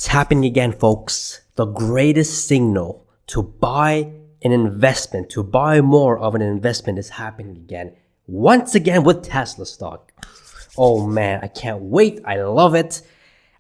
It's happening again, folks. The greatest signal to buy an investment, to buy more of an investment is happening again. Once again with Tesla stock. Oh man, I can't wait. I love it.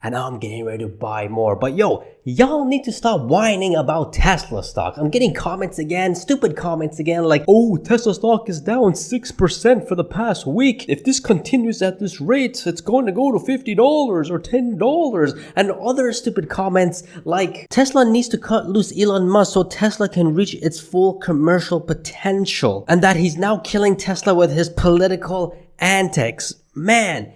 And now I'm getting ready to buy more. But yo, y'all need to stop whining about Tesla stock. I'm getting comments again, stupid comments again, like, oh, Tesla stock is down 6% for the past week. If this continues at this rate, it's going to go to $50 or $10. And other stupid comments like, Tesla needs to cut loose Elon Musk so Tesla can reach its full commercial potential. And that he's now killing Tesla with his political antics. Man,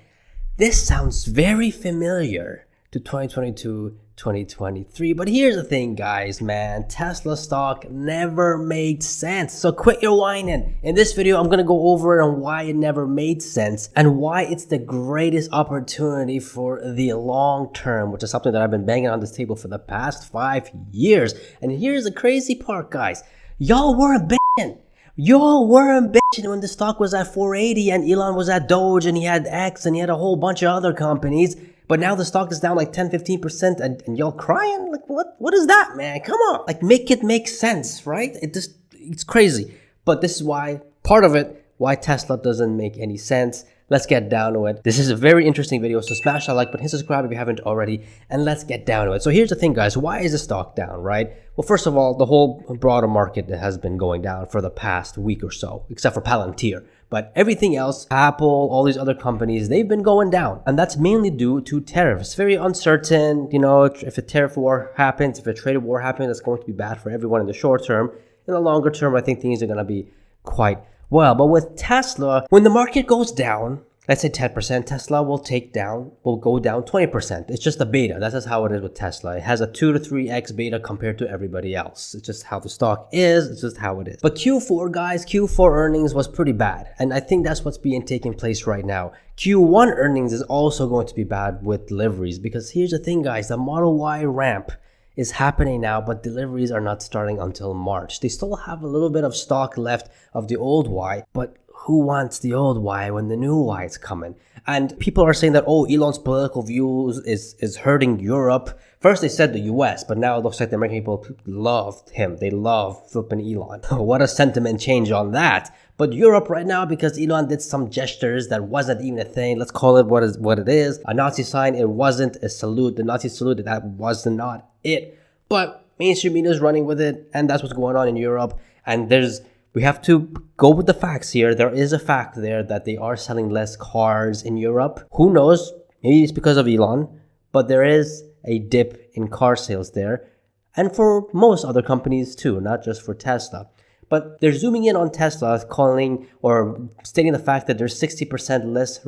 this sounds very familiar to 2022, 2023. But here's the thing, guys, man. Tesla stock never made sense. So quit your whining. In this video, I'm going to go over on why it never made sense and why it's the greatest opportunity for the long term, which is something that I've been banging on this table for the past 5 years. And here's the crazy part, guys. Y'all weren't bitching. Y'all weren't bitching when the stock was at 480 and Elon was at Doge and he had X and he had a whole bunch of other companies. But now the stock is down like 10-15% and y'all crying? Like, what is that, man? Come on. Like, make it make sense, right? It's crazy. But this is why, part of it, why Tesla doesn't make any sense. Let's get down to it. This is a very interesting video, so smash that like button, hit subscribe if you haven't already, and let's get down to it. So here's the thing, guys. Why is the stock down, right? Well, first of all, the whole broader market has been going down for the past week or so, except for Palantir. But everything else, Apple, all these other companies, they've been going down. And that's mainly due to tariffs. It's very uncertain, you know, if a tariff war happens, if a trade war happens, it's going to be bad for everyone in the short term. In the longer term, I think things are going to be quite well. But with Tesla, when the market goes down, let's say 10%, Tesla will go down 20%. It's just a beta. That's just how it is with Tesla. It has a 2 to 3x beta compared to everybody else. It's just how the stock is. It's just how it is. But Q4, guys, Q4 earnings was pretty bad. And I think that's what's taking place right now. Q1 earnings is also going to be bad with deliveries, because here's the thing, guys. The Model Y ramp is happening now, but deliveries are not starting until March. They still have a little bit of stock left of the old Y, but who wants the old Y when the new Y is coming? And people are saying that, oh, Elon's political views is hurting Europe. First they said the US, but now it looks like the American people loved him. They love flipping Elon. What a sentiment change on that. But Europe right now, because Elon did some gestures that wasn't even a thing. Let's call it what it is. A Nazi sign, it wasn't a salute. The Nazi salute, that was not it. But mainstream media is running with it, and that's what's going on in Europe. And we have to go with the facts here. There is a fact there that they are selling less cars in Europe. Who knows? Maybe it's because of Elon, but there is a dip in car sales there. And for most other companies too, not just for Tesla. But they're zooming in on Tesla, calling or stating the fact that there's 60% less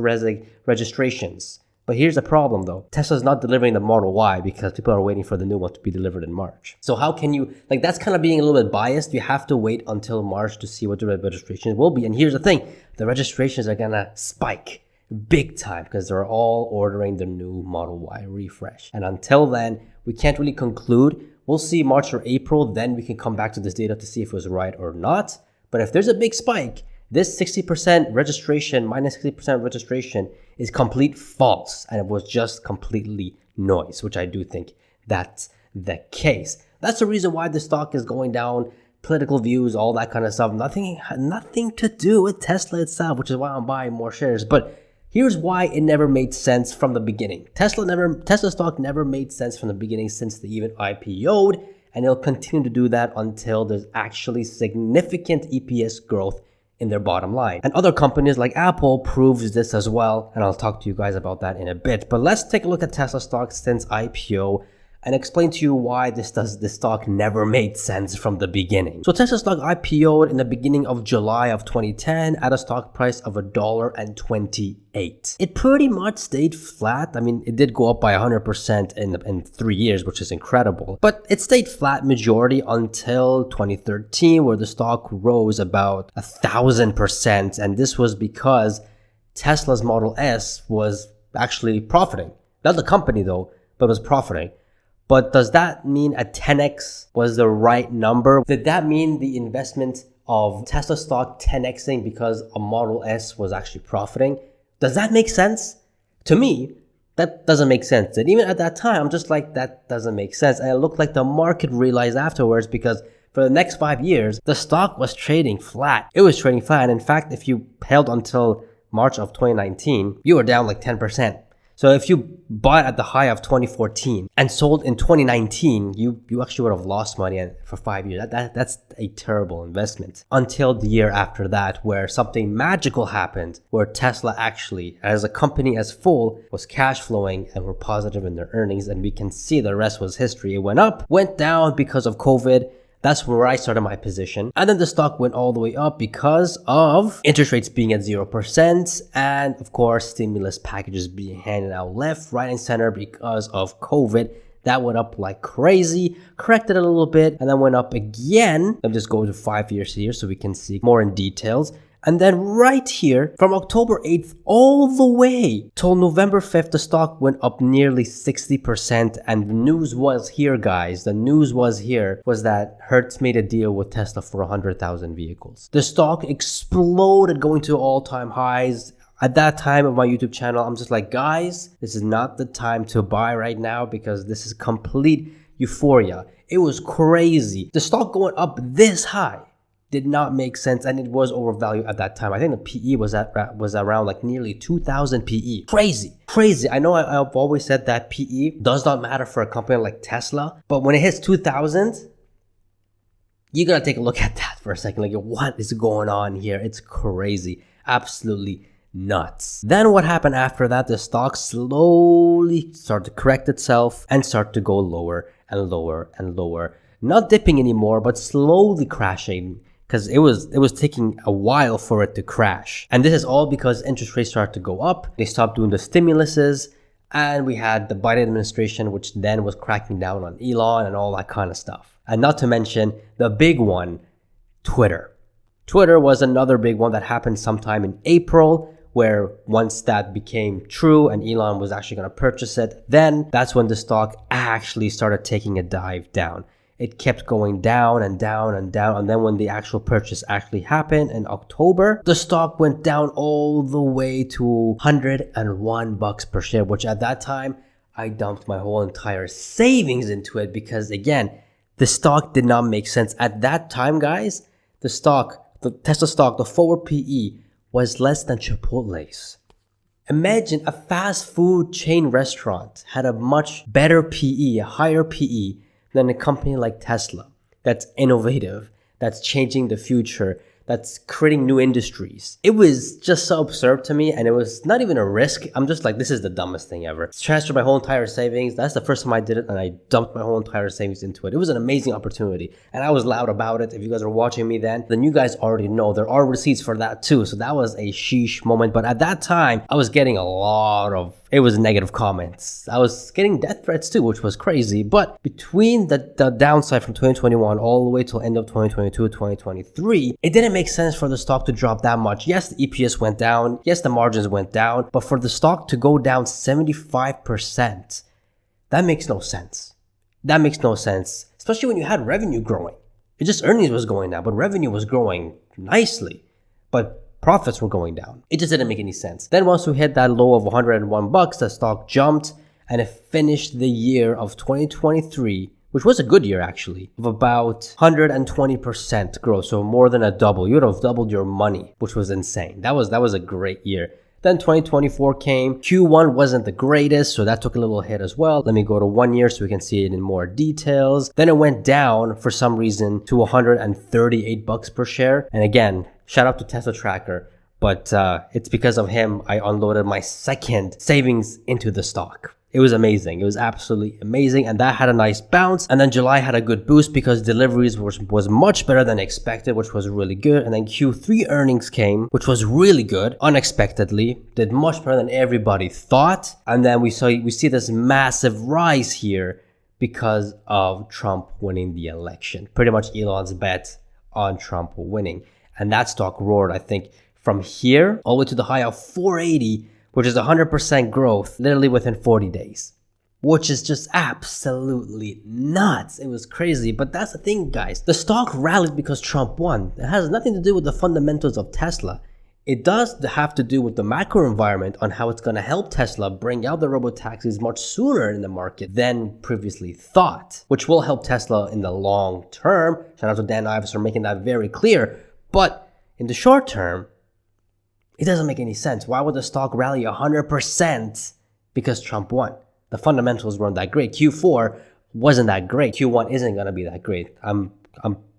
registrations. But here's the problem though. Tesla's not delivering the Model Y because people are waiting for the new one to be delivered in March. So how can you, like, that's kind of being a little bit biased. You have to wait until March to see what the registrations will be. And here's the thing. The registrations are gonna spike big time because they're all ordering the new Model Y refresh. And until then, we can't really conclude. We'll see March or April. Then we can come back to this data to see if it was right or not. But if there's a big spike, this 60% registration, minus 60% registration is complete false. And it was just completely noise, which I do think that's the case. That's the reason why the stock is going down. Political views, all that kind of stuff. Nothing to do with Tesla itself, which is why I'm buying more shares. But here's why it never made sense from the beginning. Tesla stock never made sense from the beginning since they even IPO'd. And it'll continue to do that until there's actually significant EPS growth in their bottom line. And other companies like Apple proves this as well, and I'll talk to you guys about that in a bit. But let's take a look at Tesla stock since IPO and explain to you why this stock never made sense from the beginning. So Tesla stock IPO'd in the beginning of July of 2010 at a stock price of $1.28. It pretty much stayed flat. I mean, it did go up by 100% in 3 years, which is incredible. But it stayed flat majority until 2013, where the stock rose about 1,000%. And this was because Tesla's Model S was actually profiting. Not the company though, but was profiting. But does that mean a 10x was the right number? Did that mean the investment of Tesla stock 10xing because a Model S was actually profiting? Does that make sense? To me, That doesn't make sense. And even at that time, I'm just like, that doesn't make sense. And it looked like the market realized afterwards, because for the next 5 years, the stock was trading flat. It was trading flat. And in fact, if you held until March of 2019, you were down like 10%. So if you bought at the high of 2014 and sold in 2019, you actually would have lost money for 5 years. That's a terrible investment. Until the year after that, where something magical happened, where Tesla actually, as a company as full, was cash flowing and were positive in their earnings. And we can see the rest was history. It went up, went down because of COVID. That's where I started my position. And then the stock went all the way up because of interest rates being at 0%. And of course, stimulus packages being handed out left, right, and center because of COVID. That went up like crazy, corrected a little bit, and then went up again. Let me just go to 5 years here so we can see more in details. And then right here, from October 8th all the way till November 5th, the stock went up nearly 60%. And the news was here, guys. The news was here was that Hertz made a deal with Tesla for 100,000 vehicles. The stock exploded, going to all-time highs. At that time of my YouTube channel, I'm just like, guys, this is not the time to buy right now, because this is complete euphoria. It was crazy. The stock going up this high did not make sense, and it was overvalued at that time. I think the PE was around like nearly 2,000 PE. Crazy. I know I've always said that PE does not matter for a company like Tesla, but when it hits 2,000, you gotta take a look at that for a second. Like, what is going on here? It's crazy. Absolutely nuts. Then what happened after that? The stock slowly started to correct itself and start to go lower and lower and lower. Not dipping anymore, but slowly crashing, because it was taking a while for it to crash. And this is all because interest rates started to go up. They stopped doing the stimuluses, and we had the Biden administration, which then was cracking down on Elon and all that kind of stuff. And not to mention the big one, Twitter. Twitter was another big one that happened sometime in April, where once that became true and Elon was actually going to purchase it, then that's when the stock actually started taking a dive down. It kept going down and down and down. And then when the actual purchase actually happened in October, the stock went down all the way to $101 per share, which at that time, I dumped my whole entire savings into it, because again, the stock did not make sense. At that time, guys, the Tesla stock, the forward PE was less than Chipotle's. Imagine a fast food chain restaurant had a much better PE, a higher PE, than a company like Tesla that's innovative, that's changing the future, that's creating new industries. It was just so absurd to me, and it was not even a risk. I'm just like, this is the dumbest thing ever. Transferred my whole entire savings. That's the first time I did it, and I dumped my whole entire savings into it. It was an amazing opportunity, and I was loud about it. If you guys are watching me then you guys already know there are receipts for that too. So that was a sheesh moment. But at that time, I was getting a lot of negative comments. I was getting death threats too, which was crazy. But between the downside from 2021 all the way till end of 2022, 2023, it didn't make sense for the stock to drop that much. Yes, the EPS went down. Yes, the margins went down. But for the stock to go down 75%, that makes no sense. That makes no sense, especially when you had revenue growing. It just earnings was going down, but revenue was growing nicely. But profits were going down. It just didn't make any sense. Then once we hit that low of $101, the stock jumped, and it finished the year of 2023, which was a good year actually, of about 120% growth. So more than a double. You would have doubled your money, which was insane. That was a great year. Then 2024 came. Q1 wasn't the greatest, so that took a little hit as well. Let me go to 1 year so we can see it in more details. Then it went down for some reason to $138 per share. And again, shout out to Tesla Tracker, but it's because of him I unloaded my second savings into the stock. It was amazing. It was absolutely amazing, and that had a nice bounce. And then July had a good boost because deliveries was much better than expected, which was really good. And then Q3 earnings came, which was really good, unexpectedly, did much better than everybody thought. And then we see this massive rise here because of Trump winning the election. Pretty much Elon's bet on Trump winning. And that stock roared, I think, from here all the way to the high of 480, which is 100% growth literally within 40 days, which is just absolutely nuts. It was crazy. But that's the thing, guys. The stock rallied because Trump won. It has nothing to do with the fundamentals of Tesla. It does have to do with the macro environment on how it's going to help Tesla bring out the robotaxis much sooner in the market than previously thought, which will help Tesla in the long term. Shout out to Dan Ives for making that very clear. But in the short term, it doesn't make any sense. Why would the stock rally 100% because Trump won? The fundamentals weren't that great. Q4 wasn't that great. Q1 isn't going to be that great. I'm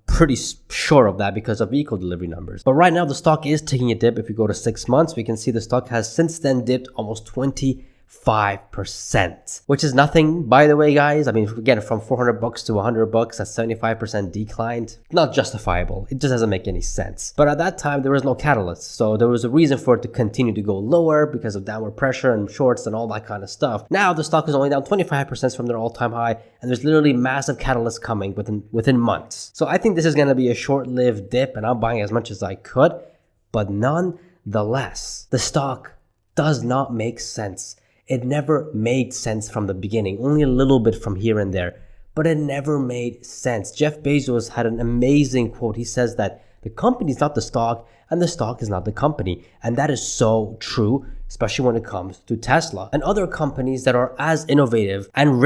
pretty sure of that because of vehicle delivery numbers. But right now, the stock is taking a dip. If you go to 6 months, we can see the stock has since then dipped almost 25%, which is nothing, by the way, guys. I mean, again, from $400 to $100, that's 75% declined. Not justifiable. It just doesn't make any sense. But at that time, there was no catalyst. So there was a reason for it to continue to go lower because of downward pressure and shorts and all that kind of stuff. Now, the stock is only down 25% from their all-time high, and there's literally massive catalysts coming within months. So I think this is going to be a short-lived dip, and I'm buying as much as I could. But nonetheless, the stock does not make sense. It never made sense from the beginning, only a little bit from here and there, but it never made sense. Jeff Bezos had an amazing quote. He says that the company is not the stock and the stock is not the company. And that is so true, especially when it comes to Tesla and other companies that are as innovative and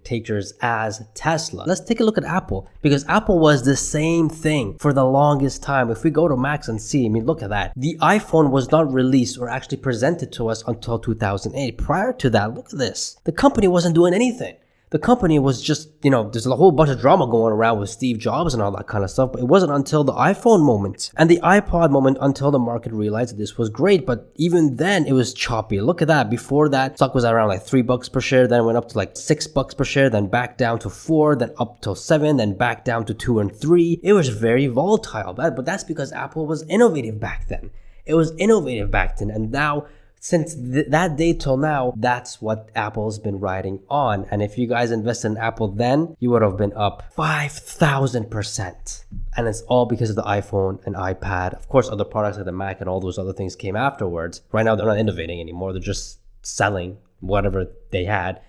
takers as Tesla. Let's take a look at Apple, because Apple was the same thing for the longest time. If we go to Max and see, I mean, look at that. The iPhone was not released or actually presented to us until 2008. Prior to that, look at this. The company wasn't doing anything. The company was just, there's a whole bunch of drama going around with Steve Jobs and all that kind of stuff, but it wasn't until the iPhone moment and the iPod moment until the market realized that this was great. But even then, it was choppy. Look at that. Before that, stock was around like $3 per share, then it went up to like $6 per share, then back down to $4, then up to $7, then back down to $2 and $3. It was very volatile, but that's because Apple was innovative back then. It was innovative back then, and now, since that day till now, that's what Apple's been riding on. And if you guys invested in Apple then, you would have been up 5,000%. And it's all because of the iPhone and iPad. Of course, other products like the Mac and all those other things came afterwards. Right now, they're not innovating anymore. They're just selling whatever they had.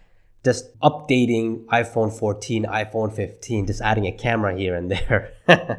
Just updating iPhone 14, iPhone 15, just adding a camera here and there.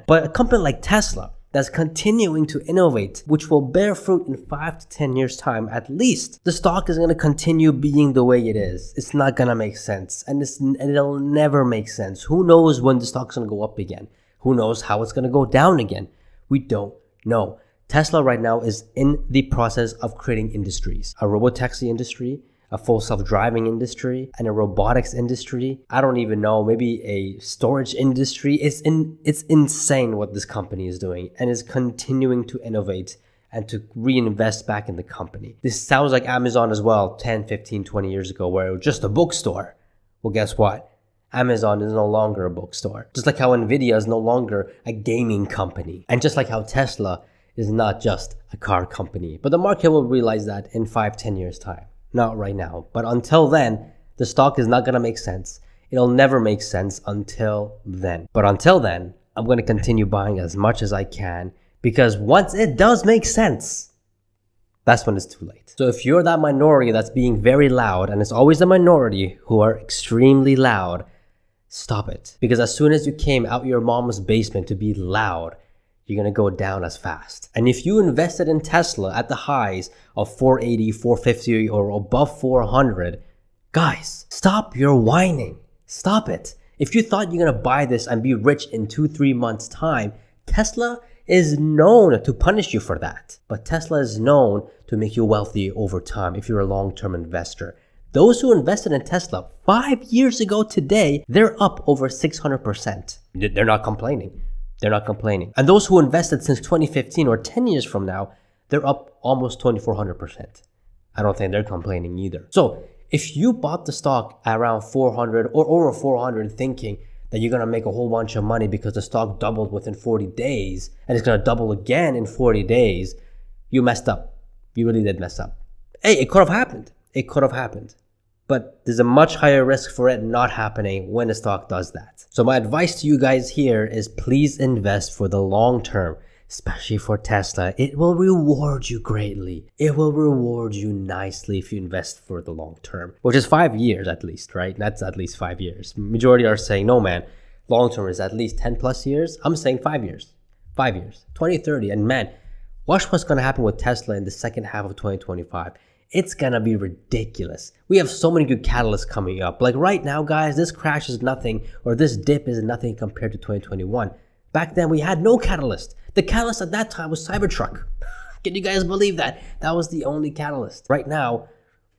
But a company like Tesla, that's continuing to innovate, which will bear fruit in 5 to 10 years time at least, the stock is going to continue being the way it is. It's not going to make sense, and it'll never make sense. Who knows when the stock's going to go up again? Who knows how it's going to go down again? We don't know. Tesla right now is in the process of creating industries, a robotaxi industry, a full self-driving industry, and a robotics industry. I don't even know, maybe a storage industry. It's insane what this company is doing, and is continuing to innovate and to reinvest back in the company. This sounds like Amazon as well, 10, 15, 20 years ago, where it was just a bookstore. Well, guess what? Amazon is no longer a bookstore. Just like how Nvidia is no longer a gaming company. And just like how Tesla is not just a car company. But the market will realize that in 5, 10 years time. Not right now. But until then, the stock is not going to make sense. It'll never make sense until then. But until then, I'm going to continue buying as much as I can, because once it does make sense, that's when it's too late. So if you're that minority that's being very loud, and it's always the minority who are extremely loud, stop it. Because as soon as you came out your mom's basement to be loud, you're going to go down as fast. And if you invested in Tesla at the highs of 480, 450, or above 400, guys, stop your whining. Stop it. If you thought you're going to buy this and be rich in 2-3 months time, Tesla is known to punish you for that. But Tesla is known to make you wealthy over time if you're a long-term investor. Those who invested in Tesla 5 years ago today, they're up over 600%. They're not complaining. They're not complaining. And those who invested since 2015 or 10 years from now, they're up almost 2,400%. I don't think they're complaining either. So if you bought the stock around 400 or over 400 thinking that you're going to make a whole bunch of money because the stock doubled within 40 days and it's going to double again in 40 days, you messed up. You really did mess up. Hey, it could have happened. It could have happened. But there's a much higher risk for it not happening when the stock does that. So my advice to you guys here is please invest for the long term, especially for Tesla. It will reward you greatly. It will reward you nicely if you invest for the long term, which is 5 years at least, right? That's at least 5 years. Majority are saying, no man, long term is at least 10 plus years. I'm saying 5 years, 5 years, 20, 30. And man, Watch what's going to happen with Tesla in the second half of 2025. It's going to be ridiculous. We have so many good catalysts coming up. Like right now, guys, this crash is nothing, or this dip is nothing compared to 2021. Back then, we had no catalyst. The catalyst at that time was Cybertruck. Can you guys believe that? That was the only catalyst. Right now,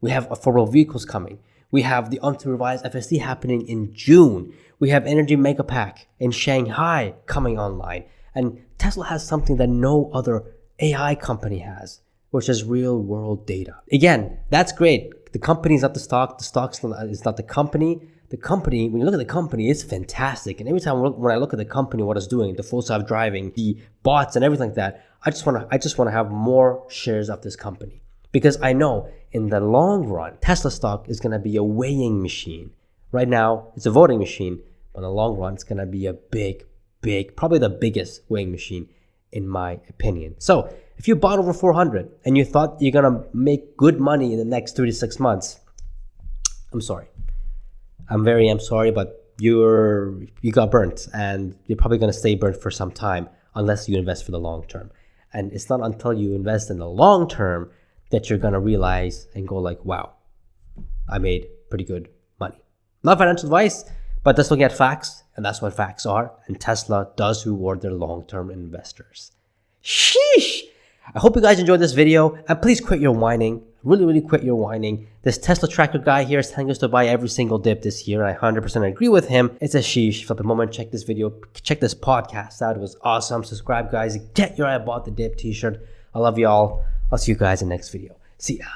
we have affordable vehicles coming. We have the unrevised FSD happening in June. We have Energy Megapack in Shanghai coming online. And Tesla has something that no other AI company has, which is real world data. Again, that's great. The company is not the stock. The stock is not the company. The company, when you look at the company, it's fantastic. And every time when I look at the company, what it's doing, the full self-driving, the bots and everything like that, I just want to have more shares of this company. Because I know in the long run, Tesla stock is going to be a weighing machine. Right now, it's a voting machine. But in the long run, it's going to be a big, probably the biggest weighing machine in my opinion. So if you bought over 400 and you thought you're going to make good money in the next 3 to 6 months, I'm sorry. I'm sorry, but you got burnt and you're probably going to stay burnt for some time unless you invest for the long term. And it's not until you invest in the long term that you're going to realize and go like, wow, I made pretty good money. Not financial advice, but just looking at facts, and that's what facts are. And Tesla does reward their long-term investors. Sheesh! I hope you guys enjoyed this video, and please quit your whining. Really quit your whining. This Tesla tracker guy here is telling us to buy every single dip this year, and I 100% agree with him. It's a sheesh. Flip a moment, check this video, check this podcast out. It was awesome. Subscribe, guys. Get your I Bought the Dip t-shirt. I love y'all. I'll see you guys in the next video. See ya.